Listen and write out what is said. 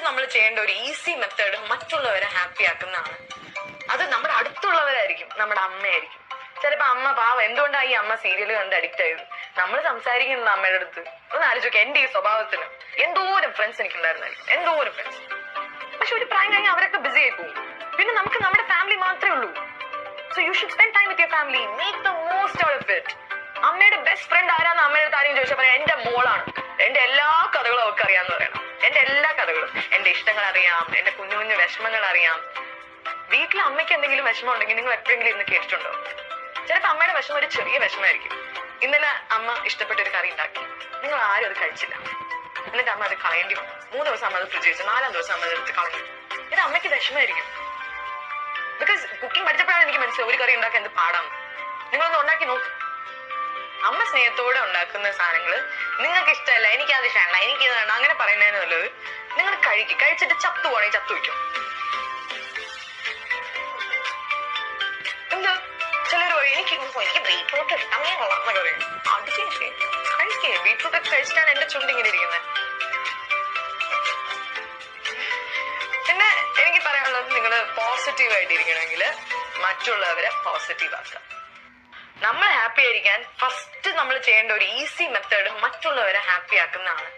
നമ്മൾ ചെയ്യേണ്ട ഒരു ഈസി മെത്തേഡ് മറ്റുള്ളവരെ ഹാപ്പി ആക്കുന്നതാണ്. അത് നമ്മുടെ അടുത്തുള്ളവരായിരിക്കും, നമ്മുടെ അമ്മയായിരിക്കും. ചിലപ്പോ അമ്മ പാവം എന്തുകൊണ്ടാണ് ഈ അമ്മ സീരിയൽ കണ്ട് അഡിക്റ്റ് ആയത്? നമ്മൾ സംസാരിക്കുന്ന അമ്മയുടെ അടുത്ത് ഒന്ന് ആലോചിച്ചോക്കെ. എന്റെ ഈ സ്വഭാവത്തിന് എന്തോരം ഫ്രണ്ട്സ് എനിക്കുണ്ടായിരുന്നായിരിക്കും, എന്തോരം ഫ്രണ്ട്സ്. പക്ഷെ ഒരു പ്രായം കഴിഞ്ഞാൽ അവരൊക്കെ ബിസി ആയി പോകും. പിന്നെ നമുക്ക് നമ്മുടെ ഫാമിലി മാത്രമേ ഉള്ളൂ. So you should spend time with your family, make the most out of it. അമ്മയുടെ ബെസ്റ്റ് ഫ്രണ്ട് ആരാന്ന് അമ്മയുടെ അടുത്ത് ആരെയും ചോദിച്ചാൽ പറയാം എന്റെ മോളാണ്, എന്റെ എല്ലാ കഥകളും അവർക്ക് അറിയാന്ന് പറയണം. എന്റെ എല്ലാ കഥകളും, എന്റെ ഇഷ്ടങ്ങൾ അറിയാം, എന്റെ കുഞ്ഞു കുഞ്ഞു വിഷമങ്ങൾ അറിയാം. വീട്ടിൽ അമ്മയ്ക്ക് എന്തെങ്കിലും വിഷമം ഉണ്ടെങ്കിൽ നിങ്ങൾ എപ്പോഴെങ്കിലും ഇന്ന് കേട്ടിട്ടുണ്ടോ? ചിലപ്പോൾ അമ്മയുടെ വിഷമം ഒരു ചെറിയ വിഷമമായിരിക്കും. ഇന്നലെ അമ്മ ഇഷ്ടപ്പെട്ട ഒരു കറി ഉണ്ടാക്കി, നിങ്ങൾ ആരും അത് കഴിച്ചില്ല. എന്നിട്ട് അമ്മ അത് കളയേണ്ടി വന്നു. 3 ദിവസം അമ്മ അത് ഫ്രിഡ്ജ് വെച്ചു, 4-ാം ദിവസം അമ്മ അതെടുത്ത് കളഞ്ഞു. ഇത് അമ്മയ്ക്ക് വിഷമമായിരിക്കും. ബിക്കോസ് കുക്കിംഗ് പഠിച്ചപ്പോഴാണ് എനിക്ക് മനസ്സിലായി ഒരു കറി ഉണ്ടാക്കാൻ എന്ത് പാടാണ്. നിങ്ങളൊന്ന് ഉണ്ടാക്കി നോക്ക്. അമ്മ സ്നേഹത്തോടെ ഉണ്ടാക്കുന്ന സാധനങ്ങൾ നിങ്ങൾക്ക് ഇഷ്ടമല്ല, എനിക്ക് അത് ഇഷ്ടമല്ല, എനിക്ക് ഇത് വേണ്ട അങ്ങനെ പറയുന്നതിന് നല്ലത് നിങ്ങൾ കഴിച്ചിട്ട് ചത്തു പോകണമെങ്കിൽ ചത്തു വയ്ക്കും. എന്താ ചിലർ എനിക്ക് ബീറ്റ്റൂട്ട് ഇഷ്ടമേ കൊള്ളാന്നൊക്കെ പറയും. അടിക്കേ കഴിക്കേ, ബീറ്റ്റൂട്ട് ഒക്കെ കഴിച്ചിട്ടാണ് എന്റെ ചുണ്ട് ഇങ്ങനെ ഇരിക്കുന്നത്. പിന്നെ എനിക്ക് പറയാനുള്ളത്, നിങ്ങൾ പോസിറ്റീവ് ആയിട്ടിരിക്കണമെങ്കിൽ മറ്റുള്ളവരെ പോസിറ്റീവ് ആക്കുക. നമ്മൾ ഹാപ്പി ആയിരിക്കാൻ ഫസ്റ്റ് നമ്മൾ ചെയ്യേണ്ട ഒരു ഈസി മെത്തേഡ് മറ്റുള്ളവരെ ഹാപ്പി ആക്കുന്നതാണ്.